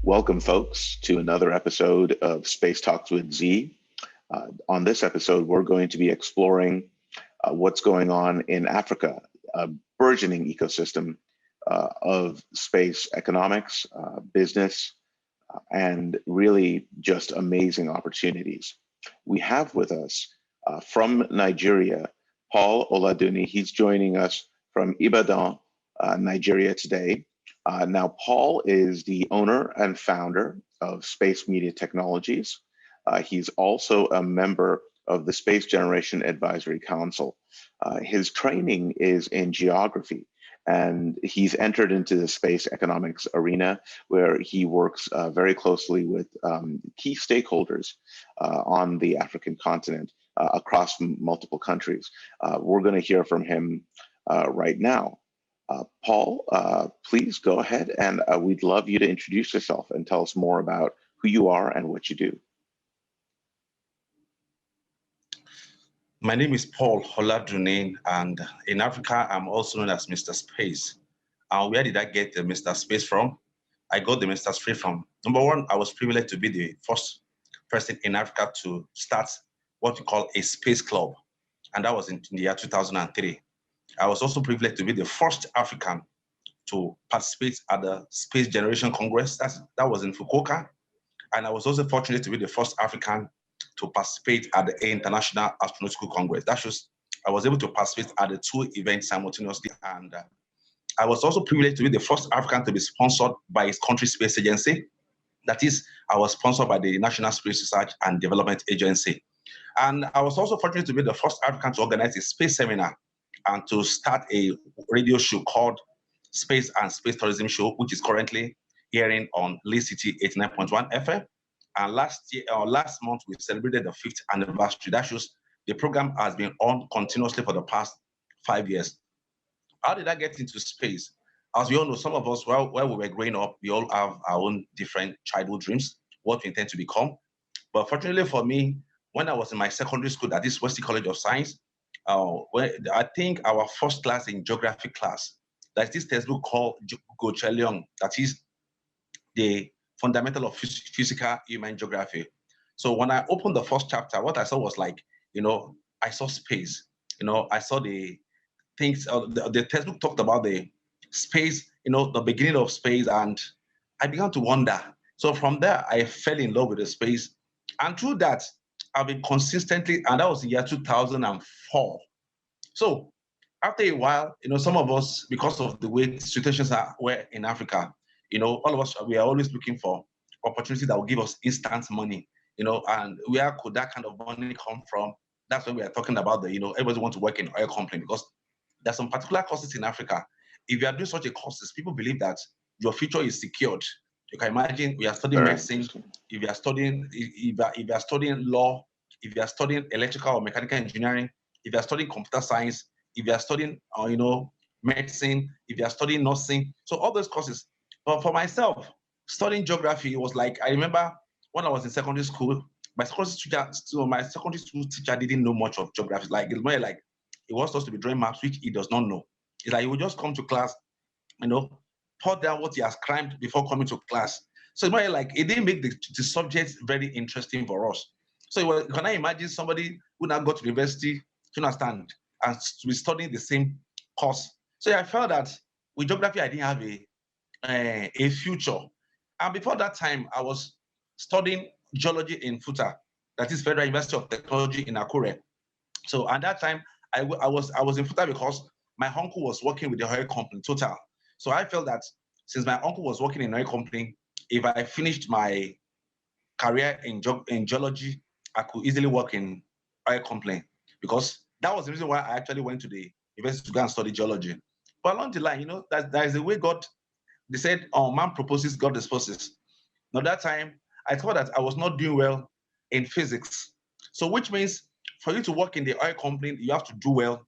Welcome, folks, to another episode of Space Talks with Z. On this episode, we're going to be exploring what's going on in Africa, a burgeoning ecosystem of space economics, business, and really just amazing opportunities. We have with us from Nigeria, Paul Oladunni. He's joining us from Ibadan, Nigeria today. Now, Paul is the owner and founder of Space Media Technologies. He's also a member of the Space Generation Advisory Council. His training is in geography, and he's entered into the space economics arena where he works very closely with key stakeholders on the African continent across multiple countries. We're going to hear from him right now. Paul, please go ahead, and we'd love you to introduce yourself and tell us more about who you are and what you do. My name is Paul Oladunni, and in Africa, I'm also known as Mr. Space. Where did I get the Mr. Space from? I got the Mr. Space from, number one, I was privileged to be the first person in Africa to start what we call a space club, and that was in the year 2003. I was also privileged to be the first African to participate at the Space Generation Congress. That was in Fukuoka. And I was also fortunate to be the first African to participate at the International Astronautical Congress. That shows I was able to participate at the two events simultaneously. And I was also privileged to be the first African to be sponsored by his country space agency. That is, I was sponsored by the National Space Research and Development Agency. And I was also fortunate to be the first African to organize a space seminar and to start a radio show called Space and Space Tourism Show, which is currently airing on Lee City 89.1 FM. And last month, we celebrated the 5th anniversary. That shows the program has been on continuously for the past 5 years. How did I get into space? As we all know, some of us, while we were growing up, we all have our own different childhood dreams, what we intend to become. But fortunately for me, when I was in my secondary school, that is Wesley College of Science, I think our first class in geography class, there's this textbook called Gochelion, that is the fundamental of physical human geography. So when I opened the first chapter, what I saw was like, I saw space. I saw the things, the textbook talked about the space, the beginning of space, and I began to wonder. So from there, I fell in love with the space. And through that, I've been consistently, and that was the year 2004. So after a while, some of us, because of the way situations were in Africa, all of us, we are always looking for opportunity that will give us instant money, and where could that kind of money come from? That's when we are talking about everybody wants to work in oil company, because there's some particular courses in Africa. If you are doing such a courses, people believe that your future is secured. You can imagine we are studying medicine, if you are studying law, if you are studying electrical or mechanical engineering, if you are studying computer science, if you are studying medicine, if you are studying nursing, so all those courses. But for myself, studying geography was like, I remember when I was in secondary school, my secondary school teacher didn't know much of geography. Like it's more like he wants us to be drawing maps, which he does not know. It's like he would just come to class, pour down what he has crammed before coming to class. So it's more like it didn't make the subject very interesting for us. So can I imagine somebody who now go to university, to understand, and to be studying the same course? So I felt that with geography, I didn't have a future. And before that time, I was studying geology in FUTA, that is Federal University of Technology in Akure. So at that time, I was in FUTA because my uncle was working with the oil company, Total. So I felt that since my uncle was working in an oil company, if I finished my career in geology, I could easily work in oil company, because that was the reason why I actually went to the university to go and study geology. But along the line, there is a way God, they said, man proposes, God disposes. Now that time, I thought that I was not doing well in physics. So which means for you to work in the oil company, you have to do well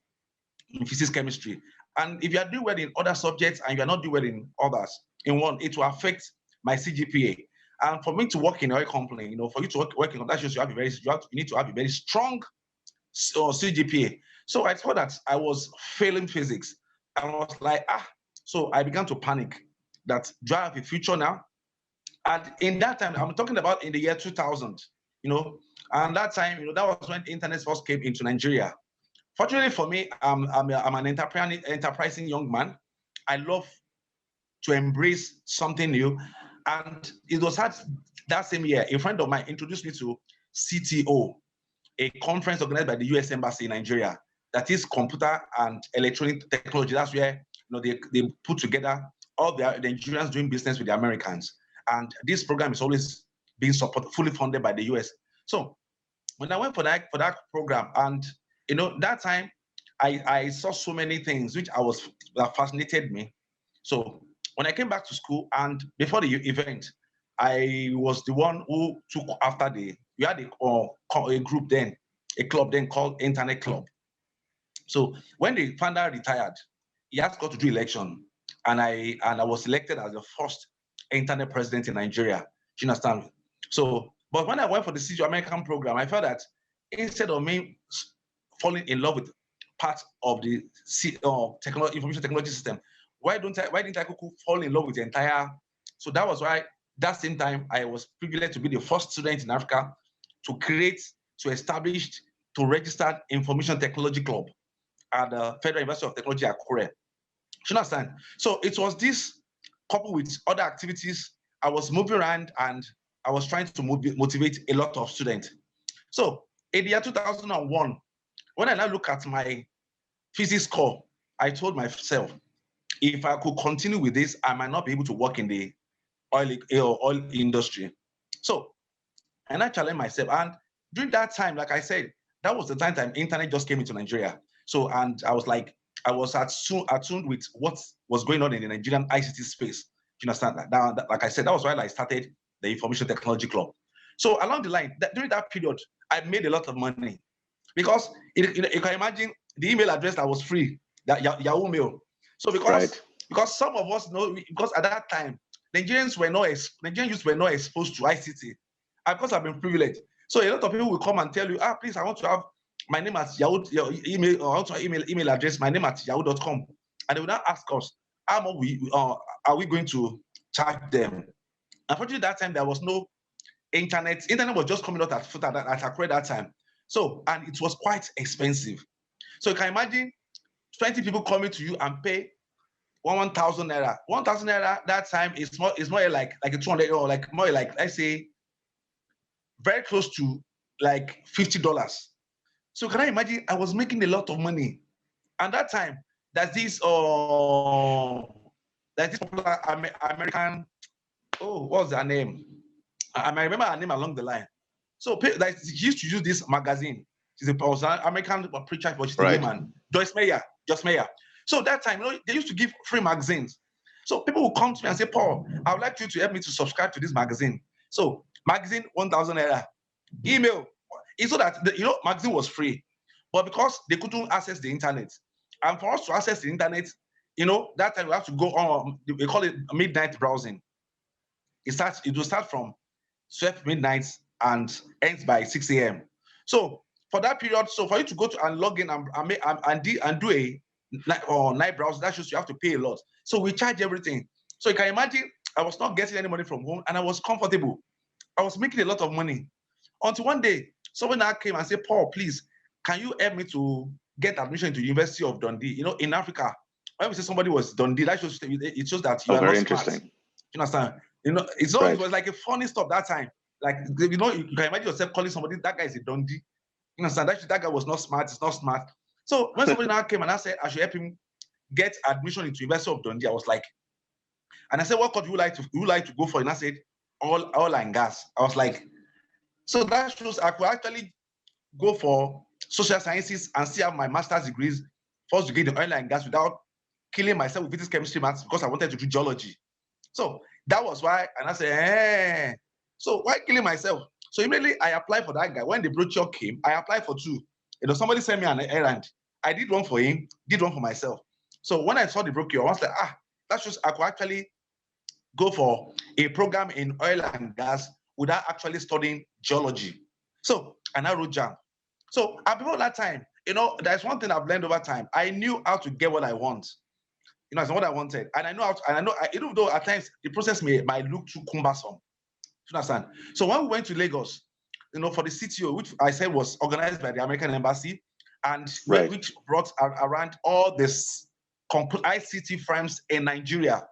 in physics, chemistry. And if you are doing well in other subjects and you are not doing well in others, in one, it will affect my CGPA. And for me to work in an oil company, for you to work in that shows you need to have a very strong CGPA. So I thought that I was failing physics. I was like, so I began to panic that do I have a future now? And in that time, I'm talking about in the year 2000, and that time, that was when internet first came into Nigeria. Fortunately for me, I'm an enterprising young man. I love to embrace something new. And it was that same year, a friend of mine introduced me to CTO, a conference organized by the US Embassy in Nigeria, that is computer and electronic technology. That's where they put together all the Nigerians doing business with the Americans. And this program is always being fully funded by the US. So when I went for that program, and that time I saw so many things that fascinated me. So when I came back to school and before the event, I was the one who took after we had a group then, a club then called Internet Club. So when the founder retired, he asked us to do election, and I was elected as the first internet president in Nigeria. Do you understand? So, but when I went for the CTO American program, I felt that instead of me falling in love with part of the information technology system, why didn't I fall in love with the entire? So that was why that same time I was privileged to be the first student in Africa to establish, to register Information Technology Club at the Federal University of Technology at Akure. You understand? So it was this coupled with other activities. I was moving around and I was trying to motivate a lot of students. So in the year 2001, when I now look at my physics score, I told myself, if I could continue with this, I might not be able to work in the oil industry. So, and I challenged myself. And during that time, like I said, that was the time internet just came into Nigeria. So, and I was like, I was attuned with what was going on in the Nigerian ICT space. Do you understand that? Like I said, that was why I started the Information Technology Club. So along the line, during that period, I made a lot of money because you can imagine the email address that was free, that Yahoo Mail. So because some of us know, because at that time, Nigerian youth were not exposed to ICT. And because I've been privileged. So a lot of people will come and tell you, please, I want to have my name at Yahoo, your email, or also email address, my name at yahoo.com. And they will now ask us, how much are we going to charge them? Unfortunately, that time there was no internet. Internet was just coming out at Akure that time. So, and it was quite expensive. So you can imagine 20 people coming to you and pay 1,000 naira. 1,000 naira that time is more like a 200, or like more like, let's say, very close to like $50. So can I imagine? I was making a lot of money, and that time there's this popular American. Oh, what's her name? I remember her name along the line. So like, she used to use this magazine. She's an American preacher, but she's a woman. Joyce Meyer. So that time, they used to give free magazines. So people would come to me and say, Paul, I would like you to help me to subscribe to this magazine. So magazine, 1,000 naira. Email. It's so that magazine was free, but because they couldn't access the internet, and for us to access the internet, that time we have to go on. We call it midnight browsing. It will start from 12 midnight and ends by 6 a.m. So for that period, so for you to go to and log in and do a night browse, that shows you have to pay a lot. So we charge everything. So you can imagine, I was not getting any money from home, and I was comfortable. I was making a lot of money. Until one day, someone now came and said, Paul, please, can you help me to get admission to the University of Dundee? In Africa, when we say somebody was Dundee, it shows that you are not smart. You understand? It was like a funny stuff that time. Like, you can imagine yourself calling somebody, that guy is a Dundee. You understand? That guy was not smart. It's not smart. So when somebody now came and I said I should help him get admission into University of Dundee, I was like, and I said, what course would you like to go for? And I said, oil and gas. I was like, so that shows I could actually go for social sciences and still have my master's degrees, first degree in oil and gas, without killing myself with physics, chemistry, maths, because I wanted to do geology. So that was why, and I said, so why killing myself? So immediately I applied for that guy. When the brochure came, I applied for two. Somebody sent me an errand. I did one for him, did one for myself. So when I saw the brochure, I was like, that shows I could actually go for a program in oil and gas without actually studying geology. So, and I wrote JAM. So before that time, there's one thing I've learned over time. I knew how to get what I want. It's what I wanted. And I know even though at times the process might look too cumbersome, You understand? So when we went to Lagos, for the CTO, which I said was organized by the American Embassy, and which brought around all this ICT firms in Nigeria.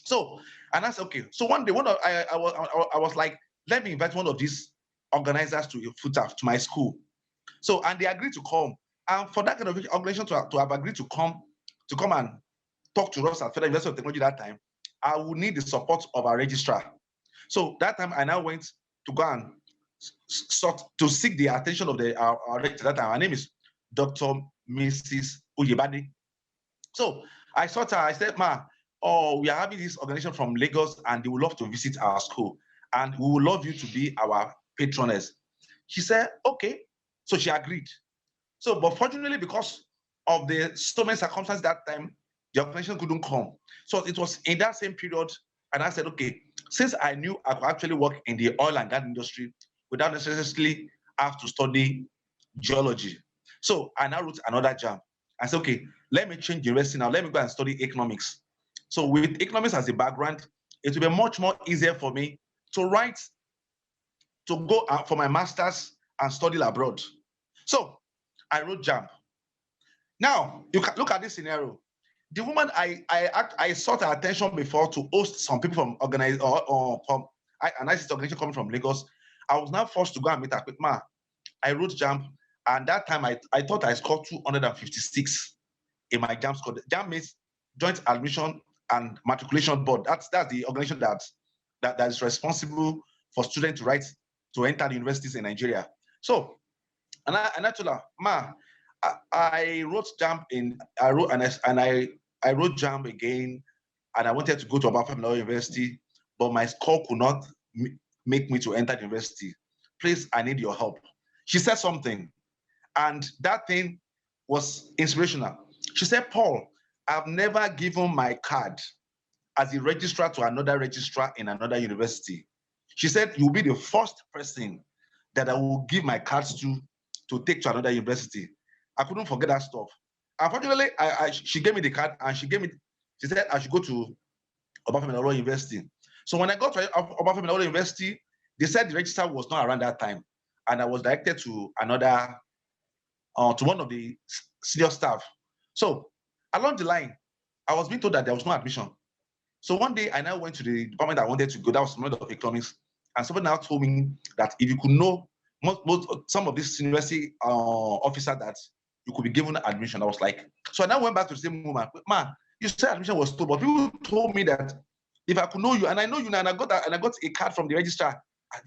So, and I said, okay. So one day, I was like, let me invite one of these organizers to FUTAF, to my school. So, and they agreed to come. And for that kind of organization to have agreed to come and talk to us at Federal University of Technology that time, I would need the support of our registrar. So that time I now went to go and seek the attention of our registrar. That time, her name is Dr. Mrs. Uyebade. So I sought her, I said, ma, we are having this organization from Lagos and they would love to visit our school and we would love you to be our patroness. She said, okay. So she agreed. So, but fortunately, because of the so many circumstances that time, the organization couldn't come. So it was in that same period, and I said, okay, since I knew I could actually work in the oil and gas industry without necessarily have to study geology. So I now wrote another JAMB. I said, okay, let me change university now. Let me go and study economics. So with economics as a background, it will be much more easier for me to go out for my master's and study abroad. So I wrote JAMB. Now you can look at this scenario. The woman I sought her attention before to host some people from organized or from an ICT organization coming from Lagos. I was now forced to go and meet her. Ma, I wrote JAMB, and that time I thought I scored 256 in my JAMB score. JAMB means Joint Admission and Matriculation Board. That's the organization that is responsible for students to enter the universities in Nigeria. So, and I told her, ma, I wrote JAMB I wrote JAMB again, and I wanted to go to Obafemi University, but my score could not make me to enter the university. Please, I need your help. She said something, and that thing was inspirational. She said, Paul, I've never given my card as a registrar to another registrar in another university. She said, you'll be the first person that I will give my cards to take to another university. I couldn't forget that stuff. Unfortunately, she gave me the card and she said I should go to Obafemi University. So when I got to Obafemi University, they said the registrar was not around that time. And I was directed to to one of the senior staff. So along the line, I was being told that there was no admission. So one day I now went to the department I wanted to go, that was Department of Economics, and someone now told me that if you could know some of these university officers that you could be given admission. I was like, so I now went back to the same woman. Ma, you said admission was told, but people told me that if I could know you, and I know you now, and I got a card from the registrar.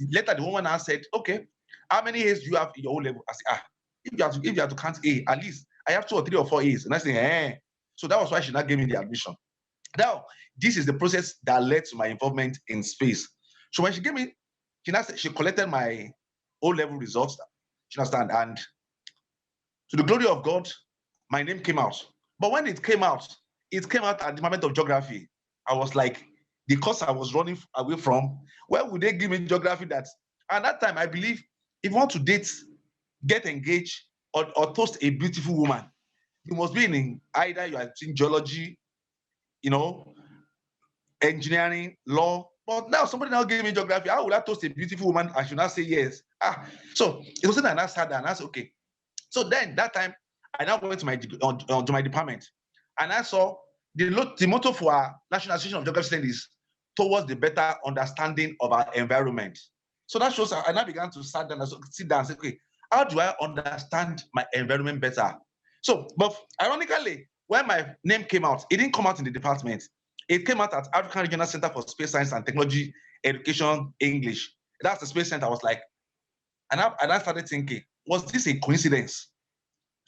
Later, the woman now said, okay, how many A's do you have in your own level? I said, if you have to count A, at least I have 2 or 3 or 4 A's. And I said, eh. So that was why she now gave me the admission. Now, this is the process that led to my involvement in space. So when she gave me, she collected my O-level results, you understand, and to the glory of God, my name came out. But when it came out at the Department of Geography. I was like, the course I was running away from, where would they give me geography that? At that time, I believe if you want to date, get engaged, or toast a beautiful woman, you must be in either you are in geology, engineering, law. But now somebody now gave me geography. How would I toast a beautiful woman? I should not say yes. So it was something I sat there and I said, okay. So then that time, I now went to my department, and I saw the motto for our National Association of Geography Studies towards the better understanding of our environment. So that shows I now began to sit down and say, okay, how do I understand my environment better? So, but ironically, when my name came out, it didn't come out in the department. It came out at African Regional Center for Space Science and Technology Education English. That's the space center. I was like, and I started thinking, was this a coincidence?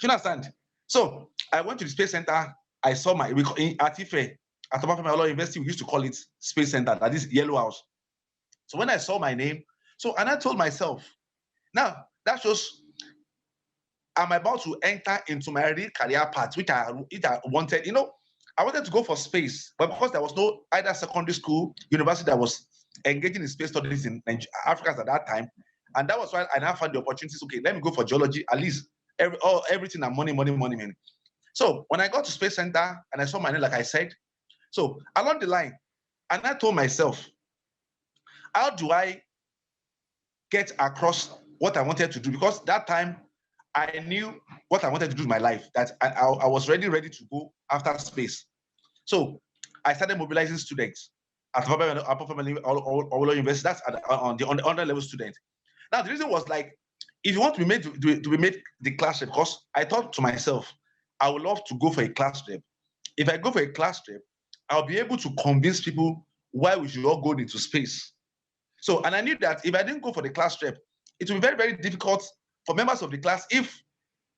You understand? So I went to the space center. I saw at Ife, at Obafemi University, we used to call it Space Center, that is yellow house. So when I saw my name, and I told myself, now that shows I'm about to enter into my real career path, which I wanted. I wanted to go for space, but because there was no either secondary school, university that was engaging in space studies in Africa at that time, and that was why I now found the opportunities. Okay, let me go for geology, at least everything and money. So when I got to Space Center and I saw my name, like I said, so along the line, and I told myself, how do I get across what I wanted to do, because that time I knew what I wanted to do in my life, that I was ready to go after space. So I started mobilizing students at Oladunni University. That's on the underlevel student. Now the reason was like, if you want to be made to be made the class rep, because I thought to myself, I would love to go for a class rep. If I go for a class rep, I'll be able to convince people why we should all go into space. So, and I knew that if I didn't go for the class rep, it will be very, very difficult for members of the class. If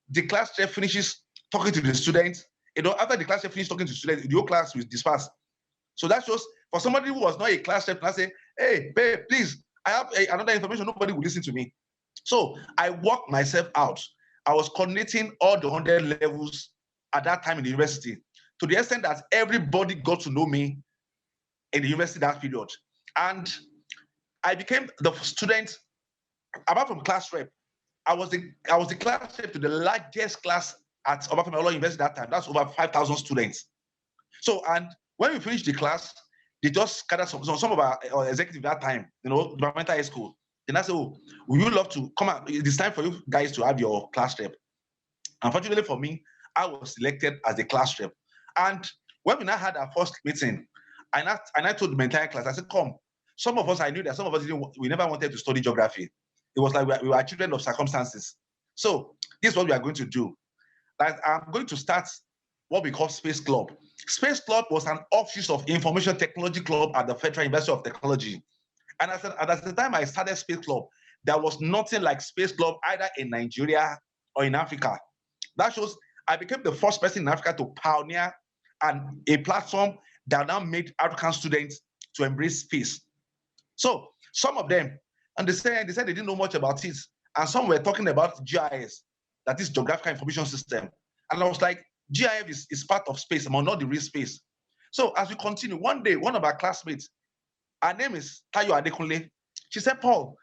the class rep finishes talking to the students, after the class rep finishes talking to students, the whole class will disperse. So that shows for somebody who was not a class rep, and I say, hey, babe, please, I have another information, nobody will listen to me. So I worked myself out. I was coordinating all the 100 levels at that time in the university, to the extent that everybody got to know me in the university that period. And I became the student, apart from class rep, I was the class rep to the largest class at Oladunni University that time. That's over 5,000 students. So, and when we finished the class, they just scattered some of our executives that time, departmental high school. Then I said, oh, would you love to come out? It's time for you guys to have your class rep. Unfortunately for me, I was selected as the class rep. And when we now had our first meeting, I told the entire class, I said, come. Some of us, I knew that some of us we never wanted to study geography. It was like we were children of circumstances. So this is what we are going to do. Like, I'm going to start what we call Space Club. Space Club was an offshoot of Information Technology Club at the Federal University of Technology. And at the time I started Space Club, there was nothing like Space Club either in Nigeria or in Africa. That shows I became the first person in Africa to pioneer a platform that now made African students to embrace space. So some of them, and they said they didn't know much about it. And some were talking about GIS, that is Geographical Information System. And I was like, GIS is part of space, but not the real space. So as we continue, one day, one of our classmates, her name is Tayo Adekunle. She said, Paul,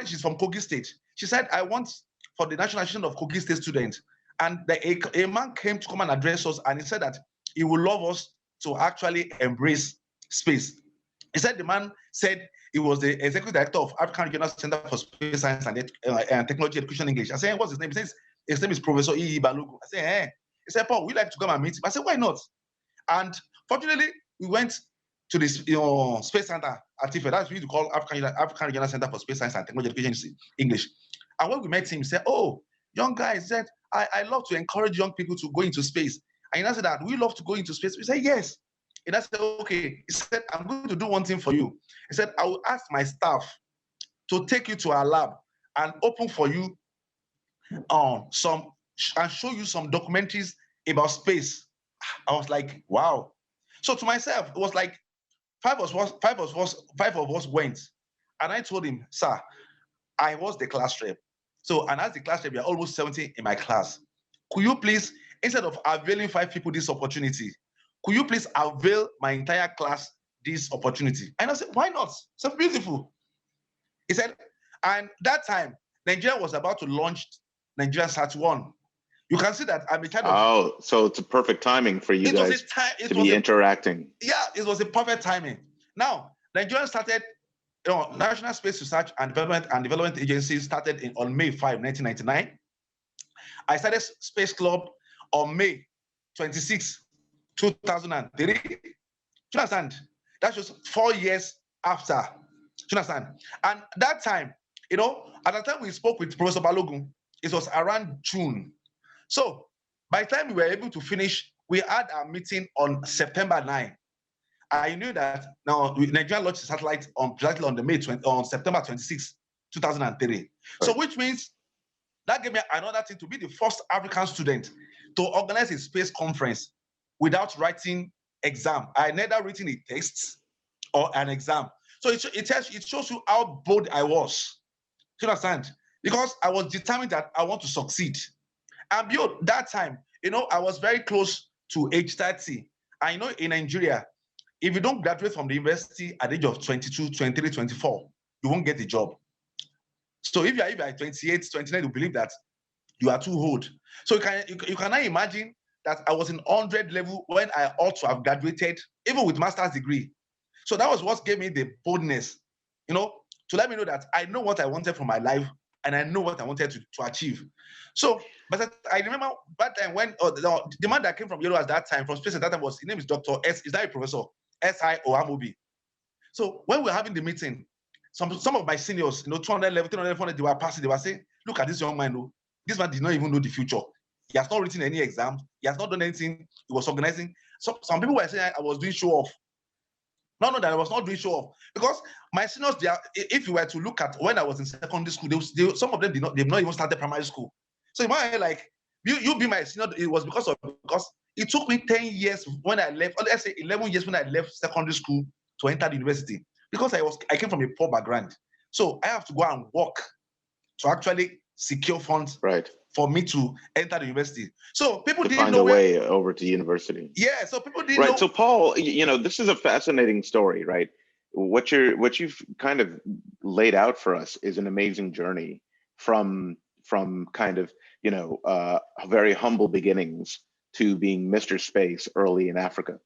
she's from Kogi State. She said, I want for the National Association of Kogi State students. And a man came to come and address us, and he said that he would love us to actually embrace space. He said the man said he was the executive director of African Regional Center for Space Science and Technology Education English. I said, what's his name? He says his name is Professor E. Balogun. I said, eh. He said, Paul, we'd like to come and meet him. I said, why not? And fortunately, we went to this Space Center at TIFE. That's what we used to call African Regional Center for Space Science and Technology Education English. And when we met him, he said, oh, young guy, he said, I love to encourage young people to go into space. And he said that we love to go into space. We said, yes. And I said, okay. He said, I'm going to do one thing for you. He said, I will ask my staff to take you to our lab and open for you and show you some documentaries about space. I was like, wow. So to myself, it was like five of us went. And I told him, sir, I was the class rep. So, and as the class rep, we are almost 70 in my class. Could you please, instead of availing 5 people this opportunity, could you please avail my entire class this opportunity? And I said, why not? So beautiful. He said, and that time, Nigeria was about to launch Nigeria Sat-1. You can see that I'm a kind of... Oh, so it's a perfect timing for you guys to be interacting. Yeah, it was a perfect timing. Now, Nigeria started, National Space Research and Development Agency started on May 5, 1999. I started Space Club on May 26, 2003. Do you understand? That's just 4 years after. Do you understand? And that time, at the time we spoke with Professor Balogun, it was around June. So by the time we were able to finish, we had our meeting on September 9. I knew that now Nigeria launched a satellite on September 26, 2003. Right. So which means that gave me another thing to be the first African student to organize a space conference without writing exam. I neither written a text or an exam. So it shows you how bold I was. Do you understand? Because I was determined that I want to succeed. And beyond that time, I was very close to age 30. I know in Nigeria, if you don't graduate from the university at the age of 22, 23, 24, you won't get a job. So if you are 28, 29, you believe that you are too old. So you cannot imagine that I was in 100 level when I ought to have graduated, even with master's degree. So that was what gave me the boldness, to let me know that I know what I wanted from my life and I know what I wanted to achieve. So, but I remember that time when the man that came from Yellow at that time, from space at that time, his name is Dr. S. Is that a professor? S.I. Oamobi. So when we were having the meeting, some of my seniors, 200 level, 300, 400, they were passing, they were saying, look at this young man, this man did not even know the future. He has not written any exams. He has not done anything. He was organizing. So some people were saying I was doing show off. No, that I was not doing show off, because my seniors, if you were to look at when I was in secondary school, some of them they've not even started primary school. So you might like, you be my senior. It was because it took me 10 years when I left, or let's say 11 years when I left secondary school to enter the university, because I came from a poor background. So I have to go and work to actually secure funds for me to enter the university. So people didn't find know a way over to university. Yeah, so people didn't know. So Paul, this is a fascinating story, right? What you've kind of laid out for us is an amazing journey from kind of very humble beginnings to being Mr. Space early in Africa.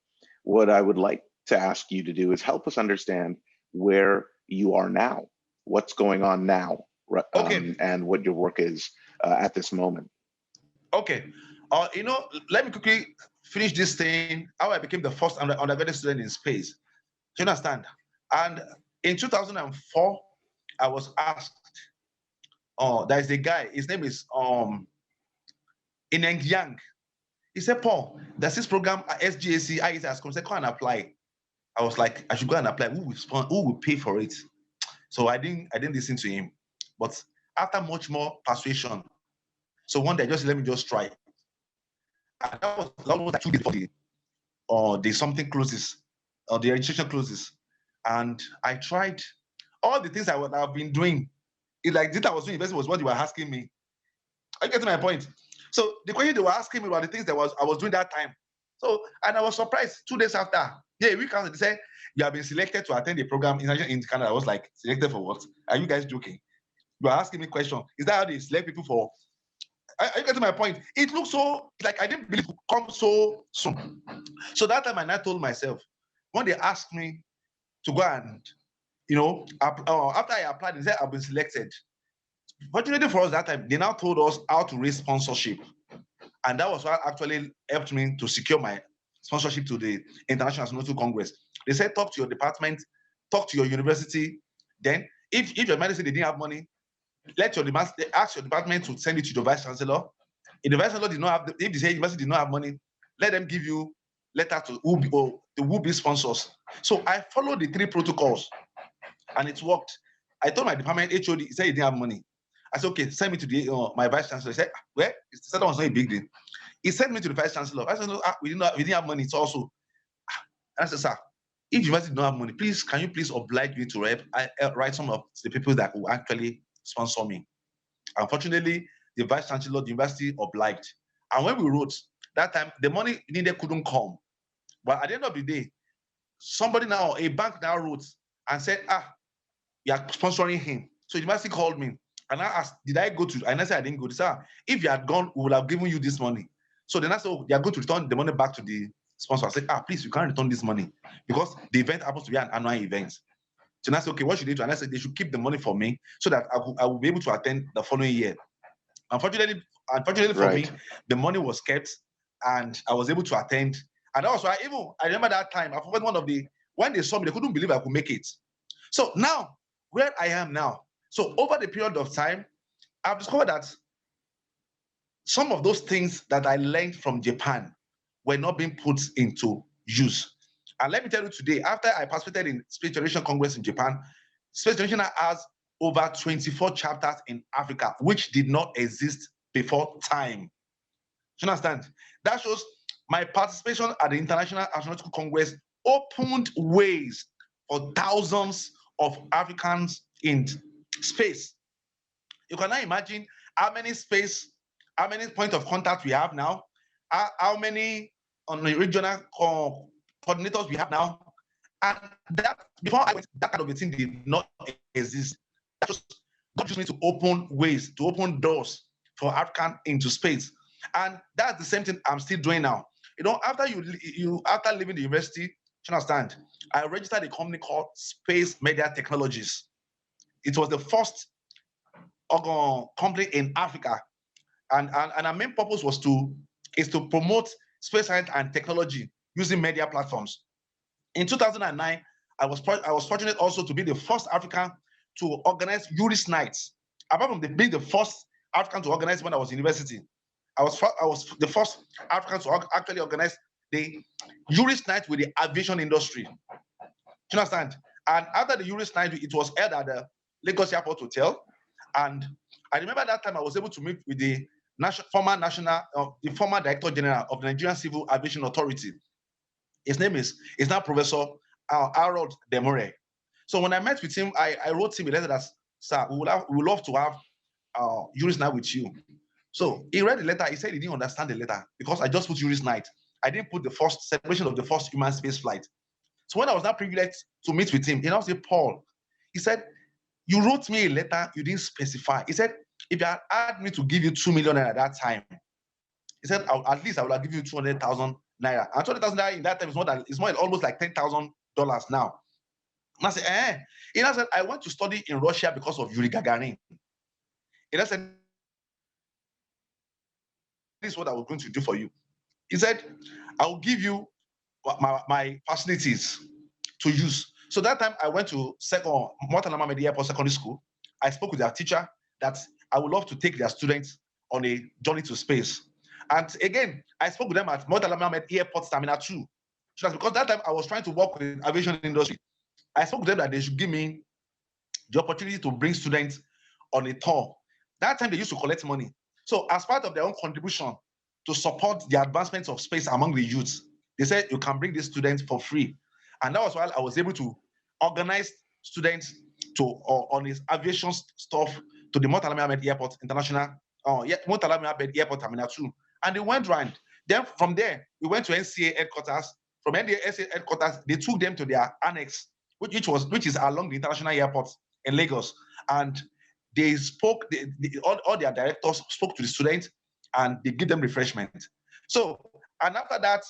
What I would like to ask you to do is help us understand where you are now, what's going on now, and what your work is at this moment. Okay. Let me quickly finish this thing, how I became the first undergraduate student in space. Do you understand? And in 2004, I was asked, there is a guy, his name is Ineng Yang. He said, Paul, there's this program at SGAC, ISAS, come and apply. I was like, I should go and apply. Who will pay for it? So I didn't listen to him. But after much more persuasion, so one day, let me just try. And that was like 2 days before the something closes, or the registration closes. And I tried all the things I've been doing. It's like this I was doing investment was what you were asking me. Are you getting my point? So the question they were asking me about the things that I was doing that time. So, and I was surprised 2 days after. Yeah, we can say you have been selected to attend a program in Canada. I was like, selected for what? Are you guys joking? You are asking me a question. Is that how they select people for? Are you getting my point? It looks so like I didn't believe it would come so soon. So that time I told myself, when they asked me to go and, after I applied, they said I've been selected. Fortunately for us that time, they now told us how to raise sponsorship. And that was what actually helped me to secure my sponsorship to the International Security Congress. They said, talk to your department, talk to your university. Then, if your university said they didn't have money, ask your department to send it to the vice chancellor. If the vice chancellor did not have, if they say university did not have money, let them give you letter to who be sponsors. So I followed the 3 protocols, and it worked. I told my department HOD, he said he didn't have money. I said, okay, send me to my vice chancellor. He said, well, that was not a big deal. He sent me to the vice chancellor. Vice chancellor, we didn't have money. It's also. I said, sir, if university don't have money, please, can you please oblige me to write some of the people that will actually sponsor me? Unfortunately, the vice chancellor of the university obliged. And when we wrote, that time, the money needed couldn't come. But at the end of the day, a bank now wrote and said, you are sponsoring him. So the university called me. And I asked, did I go to? And I said, I didn't go. They said, if you had gone, we would have given you this money. So then I said, they are going to return the money back to the sponsor. I said, please, you can't return this money because the event happens to be an annual event. So then I said, okay, what should they do? And I said, they should keep the money for me so that I will be able to attend the following year. Unfortunately for me, the money was kept and I was able to attend. And also, I remember that time, I forgot when they saw me, they couldn't believe I could make it. So now, where I am now, so over the period of time, I've discovered that some of those things that I learned from Japan were not being put into use. And let me tell you today, after I participated in Space Generation Congress in Japan, Space Generation has over 24 chapters in Africa, which did not exist before time. Do you understand? That shows my participation at the International Astronautical Congress opened ways for thousands of Africans in space. You can now imagine how many points of contact we have now, how many on the regional coordinators we have now, and that before I went, that kind of a thing did not exist. That just God used me to open ways, to open doors for African into space, and that's the same thing I'm still doing now. After after leaving the university, you understand, I registered a company called Space Media Technologies. it was the first company in Africa. And our main purpose was to promote space science and technology using media platforms. In 2009, I was fortunate also to be the first African to organize URIS nights. Apart from being the first African to organize when I was in university, I was the first African to actually organize the URIS night with the aviation industry. Do you understand? And after the URIS night, it was held at the Lagos Airport Hotel. And I remember that time I was able to meet with the former Director General of the Nigerian Civil Aviation Authority. His name is now Professor Harold Demore. So when I met with him, I wrote him a letter that, sir, we would love to have URIS night with you. So he read the letter. He said he didn't understand the letter because I just put URIS night. I didn't put the first celebration of the first human space flight. So when I was now privileged to meet with him, he now said, Paul, he said, you wrote me a letter, you didn't specify. He said, if you had asked me to give you 2 million naira at that time, he said, at least I would have given you 200,000 naira. And 200,000 naira in that time is more almost like $10,000 now. And I said, eh. He now said, I went to study in Russia because of Yuri Gagarin. He now said, this is what I was going to do for you. He said, I will give you my facilities to use. So that time I went to Murtala Mohammed Airport Secondary School. I spoke with their teacher that I would love to take their students on a journey to space. And again, I spoke with them at Murtala Mohammed Airport Terminal 2. So that's because that time I was trying to work with the aviation industry. I spoke to them that they should give me the opportunity to bring students on a tour. That time they used to collect money. So as part of their own contribution to support the advancement of space among the youths, they said you can bring these students for free. And that was why I was able to organize students on his aviation stuff to the Murtala Mohammed Airport International, Murtala Mohammed Airport Terminal 2. And they went round. Then from there, we went to NCA headquarters. From NCA headquarters, they took them to their annex, which is along the international airport in Lagos. And they spoke, all their directors spoke to the students and they give them refreshment. So, and after that,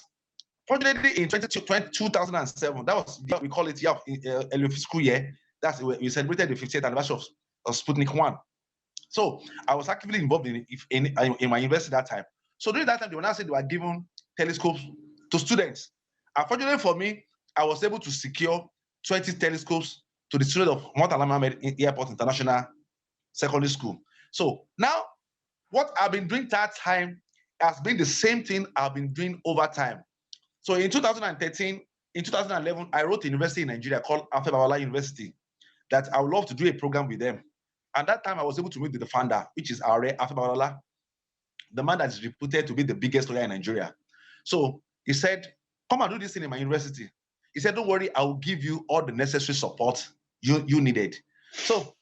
fortunately in 2007, that was we call it school year. That's we celebrated the 50th anniversary of Sputnik 1. So I was actively involved in my university that time. So during that time, they were now saying they were giving telescopes to students. Unfortunately for me, I was able to secure 20 telescopes to the students of Murtala Mohammed Airport International Secondary School. So now, what I've been doing that time has been the same thing I've been doing over time. So in 2013, in 2011, I wrote a university in Nigeria called Afe Babalola University that I would love to do a program with them. And that time I was able to meet with the founder, which is Afe Babalola, the man that is reputed to be the biggest lawyer in Nigeria. So he said, come and do this thing in my university. He said, don't worry, I will give you all the necessary support you needed. So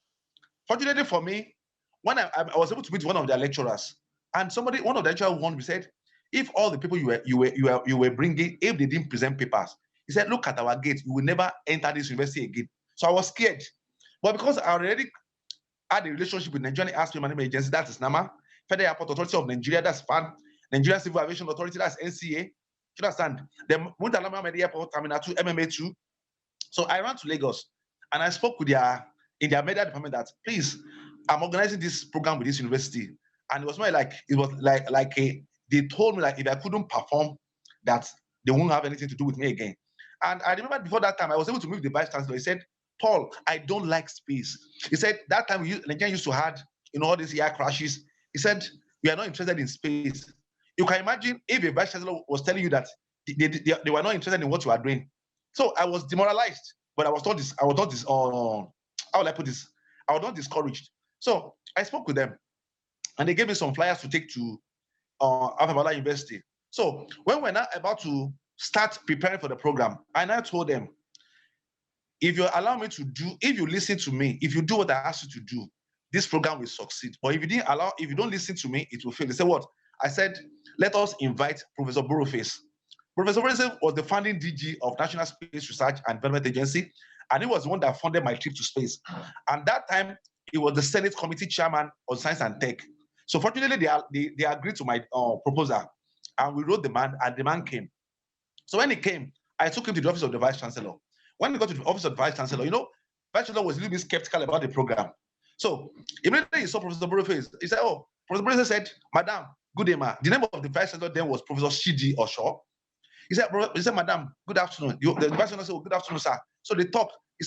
fortunately for me, when I was able to meet one of their lecturers, and one of the lecturers warned me, said, if all the people you were bringing, if they didn't present papers, he said, look at our gate, you will never enter this university again. So I was scared. But because I already had a relationship with Nigerian Airspace Management Agency, that is NAMA, Federal Airport Authority of Nigeria, that's FAN, Nigerian Civil Aviation Authority, that's NCA, you understand? The Murtala Mohammed Airport Terminal 2, MMA2. So I ran to Lagos and I spoke with in their media department that, please, I'm organizing this program with this university. And it was more like, they told me like if I couldn't perform, that they won't have anything to do with me again. And I remember before that time, I was able to meet the vice chancellor. He said, Paul, I don't like space. He said, that time Nigeria used to have, all these air crashes. He said, we are not interested in space. You can imagine if a vice chancellor was telling you that they were not interested in what you are doing. So I was demoralized, but I was not discouraged. So I spoke with them and they gave me some flyers to take to Afe Babalola University. So when we're now about to start preparing for the program, I now told them, if you allow me to do, if you listen to me, if you do what I asked you to do, this program will succeed. But if you don't listen to me, it will fail. They said, what? I said, let us invite Professor Boroface. Professor Boroface was the founding DG of National Space Research and Development Agency, and he was the one that funded my trip to space. And that time, he was the Senate Committee Chairman on Science and Tech. So fortunately, they agreed to my proposal, and we wrote the man, and the man came. So when he came, I took him to the office of the Vice Chancellor. When he got to the office of the Vice Chancellor, Vice Chancellor was a little bit skeptical about the program. So immediately he saw Professor Boroface. He said, oh, Professor Boroface said, Madam, good day, ma. The name of the Vice Chancellor then was Professor Shidi Osho. He said, Madam, good afternoon. The Vice Chancellor said, oh, good afternoon, sir. So they talked. He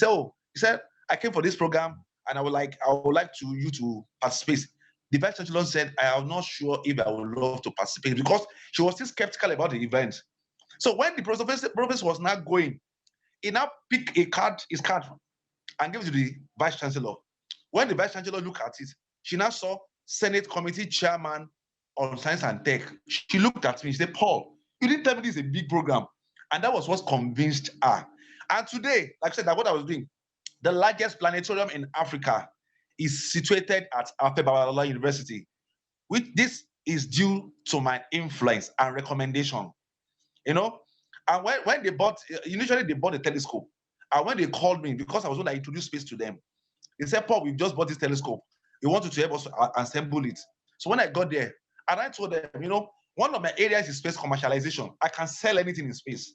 said, I came for this program and I would like you to participate. The Vice Chancellor said, I am not sure if I would love to participate because she was still skeptical about the event. So when the Professor was not going, he now picked his card and gave it to the Vice Chancellor. When the Vice Chancellor looked at it, she now saw Senate Committee Chairman on Science and Tech. She looked at me, she said, Paul, you didn't tell me this is a big program. And that was what convinced her. And today, like I said, that's what I was doing. The largest planetarium in Africa is situated at Afe Babalola University, which this is due to my influence and recommendation. You know, and when they bought, initially they bought a telescope. And when they called me, because I was going to introduce space to them, they said, Paul, we've just bought this telescope. We want you to help us assemble it. So when I got there, and I told them, you know, one of my areas is space commercialization. I can sell anything in space.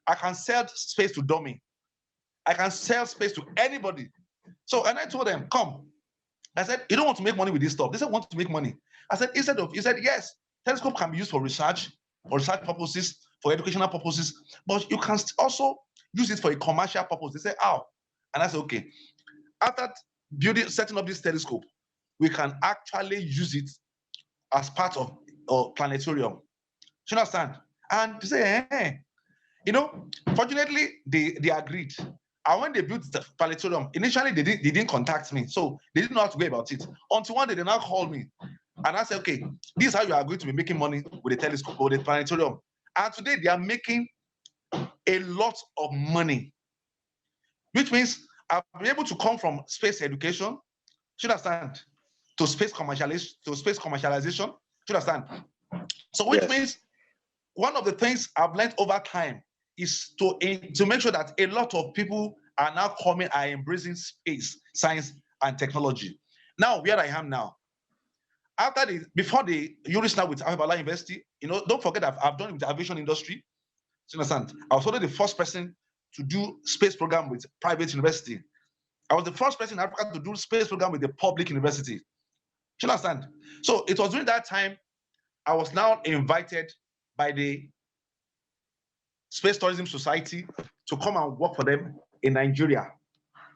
I can sell space to dummy. I can sell space to anybody. So, and I told them, come. I said, you don't want to make money with this stuff. They said, want to make money. I said, he said, yes, telescope can be used for research purposes, for educational purposes, but you can also use it for a commercial purpose. They said, how? And I said, okay. After setting up this telescope, we can actually use it as part of a planetarium. Do you understand? And they say, you know, fortunately, they agreed. And when they built the planetarium, initially they didn't contact me, so they didn't know how to go about it. Until one day they now called me, and I said, okay, this is how you are going to be making money with the telescope or the planetarium. And today they are making a lot of money, which means I've been able to come from space education, should understand, to space commercialization, should understand. So which means one of the things I've learned over time is to make sure that a lot of people are now embracing space, science, and technology. Now, where I am now, before the Yuris now with Afe Babalola University, you know, don't forget I've done it with the aviation industry. You understand? I was already the first person to do space program with private university. I was the first person in Africa to do space program with the public university. You understand? So it was during that time I was now invited by the Space Tourism Society to come and work for them in Nigeria.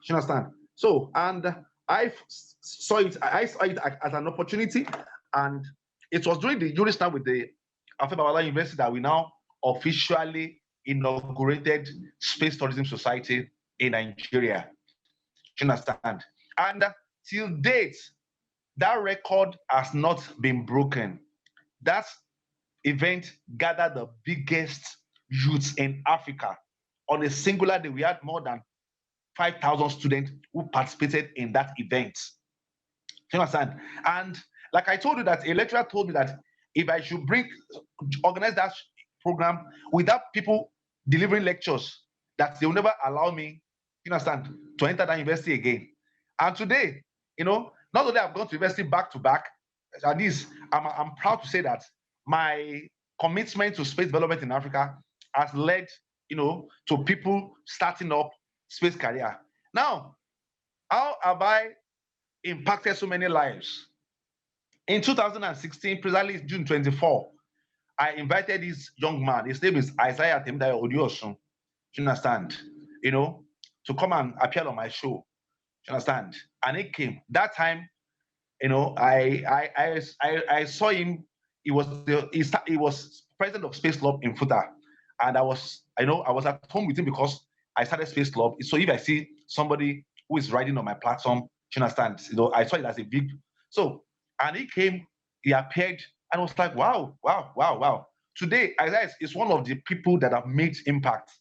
You understand? So, and I saw it as an opportunity, and it was during the Juris time with the Afe Babalola University that we now officially inaugurated Space Tourism Society in Nigeria. You understand? And till date, that record has not been broken. That event gathered the biggest youths in Africa. On a singular day, we had more than 5,000 students who participated in that event. You understand? And like I told you, that a lecturer told me that if I should organize that program without people delivering lectures, that they will never allow me, you understand, to enter that university again. And today, you know, not only I've gone to university back to back, at least I'm proud to say that my commitment to space development in Africa has led, you know, to people starting up space career. Now, how have I impacted so many lives? In 2016, precisely June 24, I invited this young man. His name is Isaiah Temdayo Odiosun. You understand? You know, to come and appear on my show. You understand? And he came. That time, you know, I saw him. He was president of Space Club in Futa, and I was at home with him because I started Space Club. So if I see somebody who is riding on my platform, you understand? You know, I saw it as a big. So, and he came, he appeared, and I was like, wow, wow, wow, wow. Today, Isaiah is one of the people that have made impact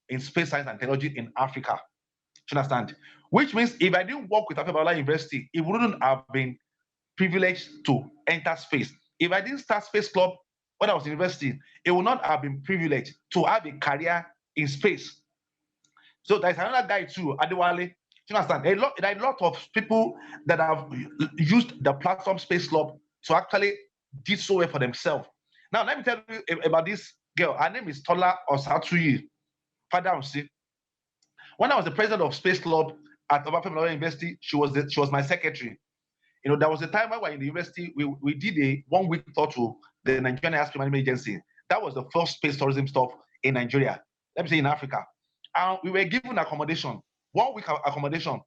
in space science and technology in Africa. You understand? Which means if I didn't work with Afe Babalola University, it wouldn't have been privileged to enter space. If I didn't start Space Club when I was in university, it would not have been privileged to have a career in space. So there's another guy too, Adewale. You understand? There are a lot of people that have used the platform Space Club to actually did so well for themselves. Now, let me tell you about this girl. Her name is Tola Osatuyi Fadamsi. When I was the president of Space Club, at Obafemi University. She was my secretary. You know, there was a time when we were in the university, we did a 1-week tour to the Nigerian Airspace Management Agency. That was the first space tourism stuff in Nigeria, let me say in Africa. And we were given accommodation, 1 week accommodation.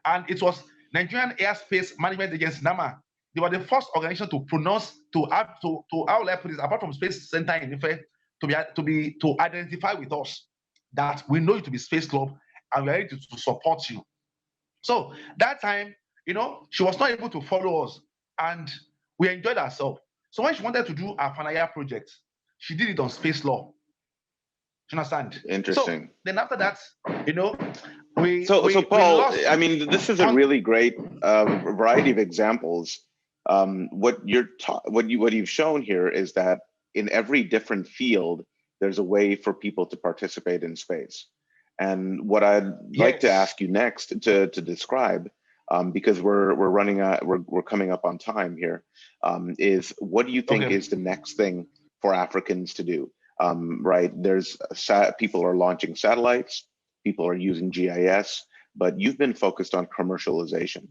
And it was Nigerian Airspace Management Agency, NAMA. They were the first organization to pronounce, to how will I put this, apart from Space Center in Ife, to identify with us that we know you to be Space Club and we are ready to support you. So that time, you know, she was not able to follow us and we enjoyed ourselves. So when she wanted to do our final year project, she did it on space law. You understand? Interesting. So then after that, you know, So Paul, I mean, this is a really great variety of examples. What you've shown here is that in every different field, there's a way for people to participate in space. And what I'd like to ask you next to describe, because we're coming up on time here, is what do you think is the next thing for Africans to do? Right, people are launching satellites, people are using GIS, but you've been focused on commercialization.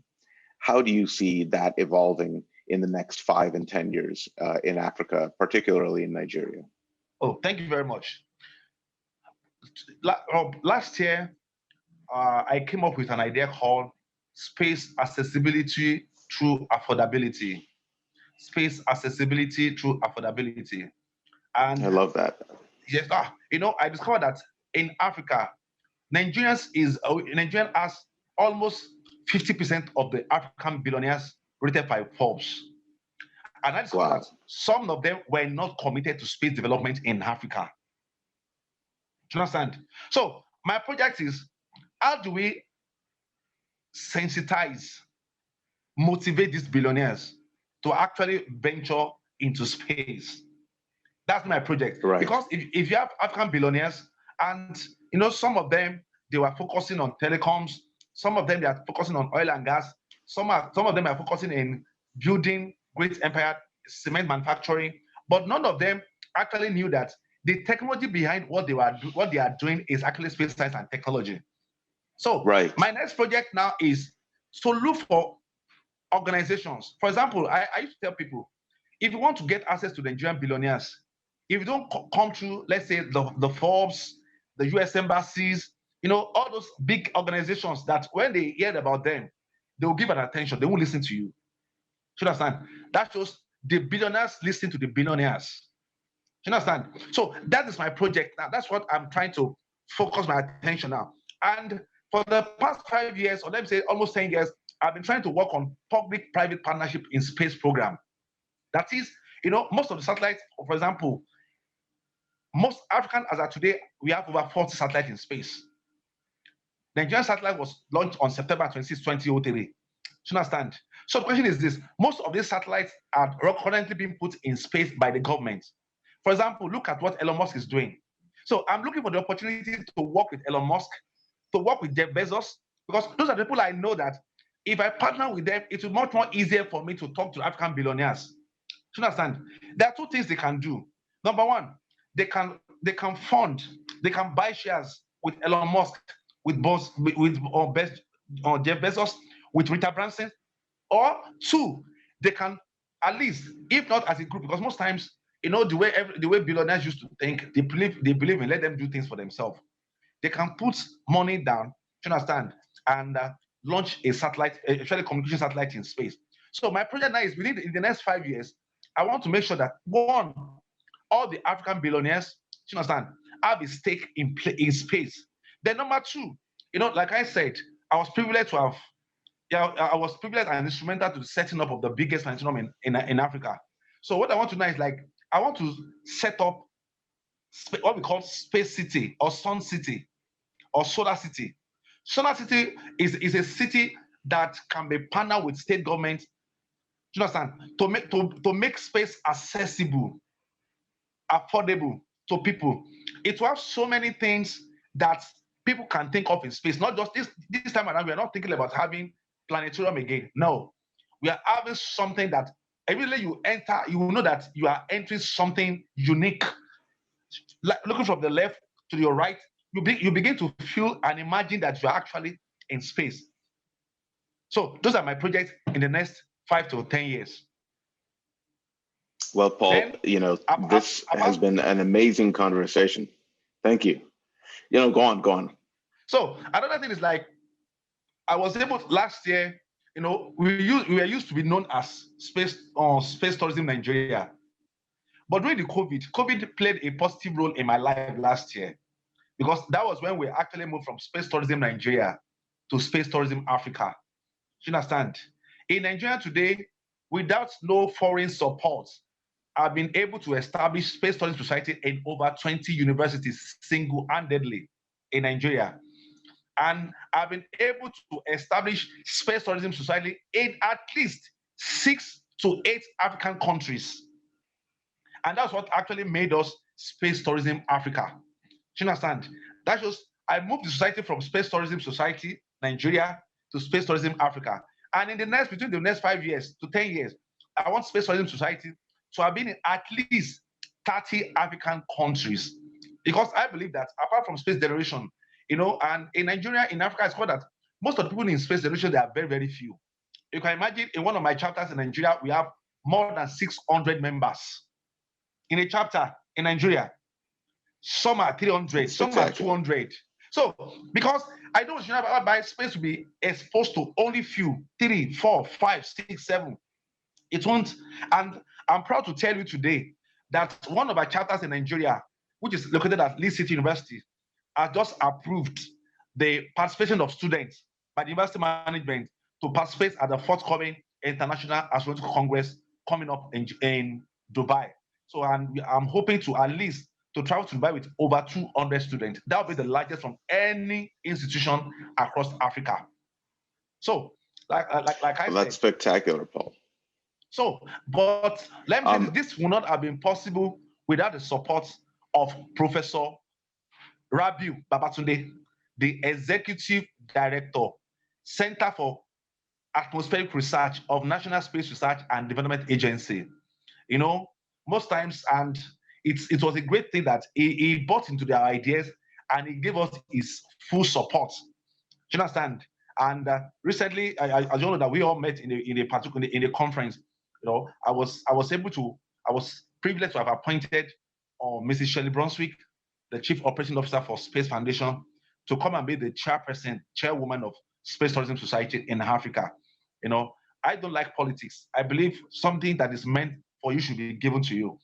How do you see that evolving in the next 5 and 10 years in Africa, particularly in Nigeria? Oh, thank you very much. Last year, I came up with an idea called space accessibility through affordability. Space accessibility through affordability. And I love that. Yes, you know, I discovered that in Africa, Nigerian has almost 50% of the African billionaires rated by Forbes. And I discovered that some of them were not committed to space development in Africa. Do you understand? So my project is, how do we sensitize, motivate these billionaires to actually venture into space? That's my project. Right. Because if you have African billionaires, and you know, some of them, they were focusing on telecoms, some of them they are focusing on oil and gas, some of them are focusing in building great empire, cement manufacturing, but none of them actually knew that the technology behind what they are doing is actually space science and technology. So my next project now is to look for organizations. For example, I used to tell people, if you want to get access to the Nigerian billionaires, if you don't come through, let's say the Forbes, the US embassies, you know, all those big organizations that when they hear about them, they will give an attention. They won't listen to you. You understand? That shows the billionaires listen to the billionaires. You understand? So that is my project now. That's what I'm trying to focus my attention now. And for the past 5 years, or let me say almost 10 years, I've been trying to work on public-private partnership in space program. That is, you know, most of the satellites, for example, most African, as of today, we have over 40 satellites in space. The Nigerian satellite was launched on September 26, 2003. You understand? So the question is this: most of these satellites are currently being put in space by the government. For example, look at what Elon Musk is doing. So I'm looking for the opportunity to work with Elon Musk, to work with Jeff Bezos, because those are the people I know that if I partner with them, it will be much more easier for me to talk to African billionaires. You understand? There are two things they can do. Number one, they can fund, they can buy shares with Elon Musk, with Jeff Bezos, with Richard Branson, or two, they can at least, if not as a group, because most times, you know, the way billionaires used to think, they believe in let them do things for themselves. They can put money down, you understand, and launch a satellite, a communication satellite in space. So my project now is in the next 5 years, I want to make sure that one, all the African billionaires, you understand, have a stake in space. Then number two, you know, like I said, I was privileged and instrumental to the setting up of the biggest planetarium in Africa. So what I want to know is, like, I want to set up what we call space city or sun city or solar city. Solar city is a city that can be partnered with state government, you understand, to make space accessible, affordable to people. It will have so many things that people can think of in space. Not just this time around, we are not thinking about having planetarium again. No, we are having something that every you enter, you will know that you are entering something unique. Like looking from the left to your right, you begin to feel and imagine that you are actually in space. So those are my projects in the next 5 to 10 years. Well, Paul, Then, this has been an amazing conversation. Thank you. Go on. So another thing is like, I was able to, last year, we were used to be known as space tourism Nigeria. But during the COVID played a positive role in my life last year, because that was when we actually moved from space tourism Nigeria to space tourism Africa. You understand? In Nigeria today, without no foreign support, I've been able to establish Space Tourism Society in over 20 universities single-handedly in Nigeria. And I've been able to establish Space Tourism Society in at least 6 to 8 African countries. And that's what actually made us Space Tourism Africa. Do you understand? That shows I moved the society from Space Tourism Society Nigeria to Space Tourism Africa. And between the next 5 years to 10 years, I want Space Tourism Society to have been in at least 30 African countries. Because I believe that apart from space generation, and in Nigeria, in Africa, it's called that most of the people in space generation, they are very, very few. You can imagine in one of my chapters in Nigeria, we have more than 600 members. In a chapter in Nigeria, some are 300, some are 200. So, because I don't know by space to be exposed to only few, 3, 4, 5, 6, 7. It won't. And I'm proud to tell you today that one of our chapters in Nigeria, which is located at Lee City University, has just approved the participation of students by the university management to participate at the forthcoming International Astronautical Congress coming up in Dubai. So I'm hoping to at least to travel to Dubai with over 200 students. That will be the largest from any institution across Africa. So, like I said, that's spectacular, Paul. So, but let me say this would not have been possible without the support of Professor Rabiu Babatunde, the Executive Director, Center for Atmospheric Research of National Space Research and Development Agency. Most times, and it was a great thing that he bought into their ideas and he gave us his full support. Do you understand? And recently, I don't know that we all met in a conference. I was privileged to have appointed Mrs. Shirley Brunswick, the Chief Operating Officer for Space Foundation, to come and be the chairwoman of Space Tourism Society in Africa. I don't like politics. I believe something that is meant for you should be given to you.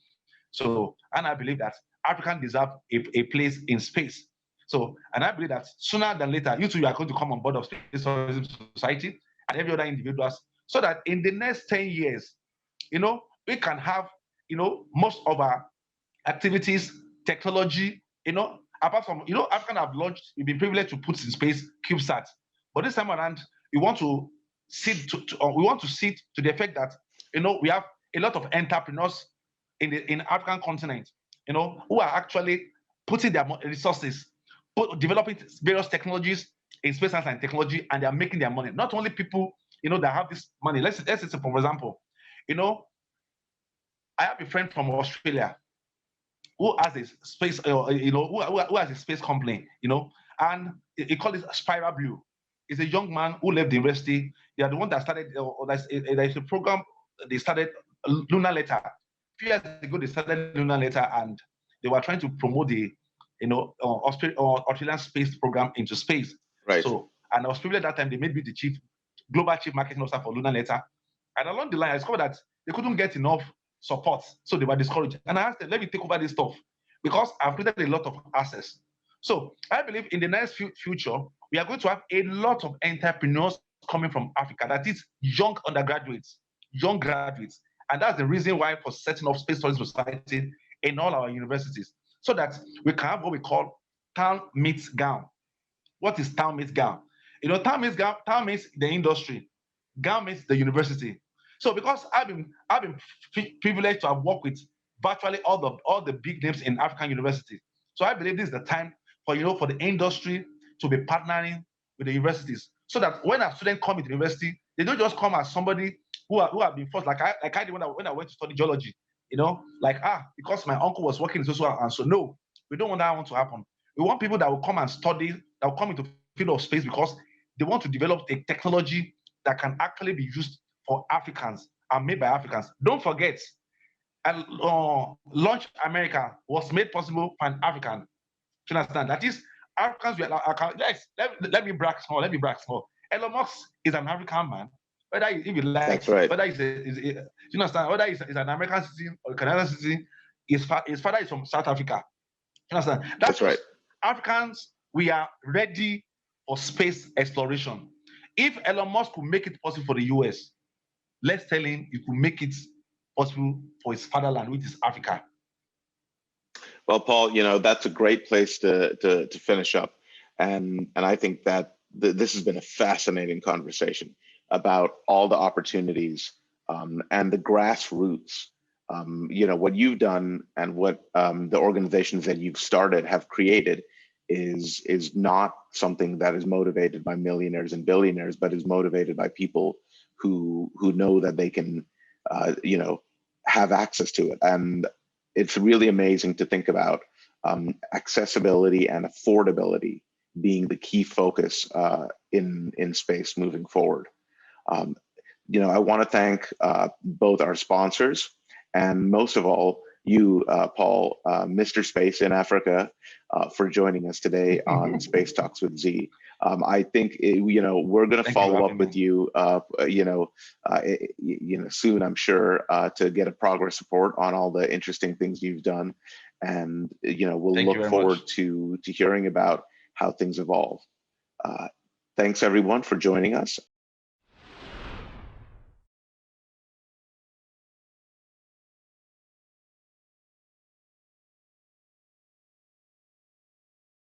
So, and I believe that Africans deserve a place in space. So, and I believe that sooner than later, you two are going to come on board of Space Tourism Society and every other individuals, so that in the next 10 years, we can have, most of our activities, technology, apart from, African have launched, we've been privileged to put in space CubeSat. But this time around, we want to see to the effect that, we have a lot of entrepreneurs in African continent, who are actually putting their resources, developing various technologies in space science and technology, and they are making their money. Not only people, that have this money. Let's say, for example, I have a friend from Australia who has a space, who has a space company, and he called it Spiral Blue. He's a young man who left the university. They are the one that started, there's a program they started, Lunar Letter. A few years ago, they started Lunar Letter, and they were trying to promote the, Australian space program into space. Right. So, and I was privileged at that time. They made me the global chief marketing officer for Lunar Letter. And along the line, I discovered that they couldn't get enough support, so they were discouraged. And I asked them, let me take over this stuff, because I've created a lot of access. So I believe in the next future, we are going to have a lot of entrepreneurs coming from Africa, that is young undergraduates, young graduates. And that's the reason why for setting up Space Tourism Society in all our universities, so that we can have what we call town meets gown. What is town meets gown? Town meets the industry, gown meets the university. So because I've been privileged to have worked with virtually all the big names in African universities. So I believe this is the time for the industry to be partnering with the universities, so that when a student comes to the university, they don't just come as somebody who have been forced, like I did when I went to study geology, because my uncle was working in social, and so no, we don't want that one to happen. We want people that will come and study, that will come into the field of space because they want to develop a technology that can actually be used for Africans and made by Africans. Don't forget, Launch America was made possible by an African. Do you understand? That is, Africans were let me brag small. Let me brag small. Elon Musk is an African man. Whether if you like, that's right. Whether you understand, whether he's an American citizen or a Canadian citizen, his father is from South Africa. You understand? That's right. Africans, we are ready for space exploration. If Elon Musk could make it possible for the US, let's tell him he could make it possible for his fatherland, which is Africa. Well, Paul, that's a great place to finish up, and I think that this has been a fascinating conversation about all the opportunities and the grassroots. What you've done and what the organizations that you've started have created is not something that is motivated by millionaires and billionaires, but is motivated by people who know that they can, have access to it. And it's really amazing to think about accessibility and affordability being the key focus in space moving forward. I want to thank both our sponsors and most of all you, Paul, Mr. Space in Africa, for joining us today on Space Talks with Z. I think we're going to follow up with you, soon. I'm sure to get a progress report on all the interesting things you've done, and we'll look forward to hearing about how things evolve. Thanks everyone for joining us.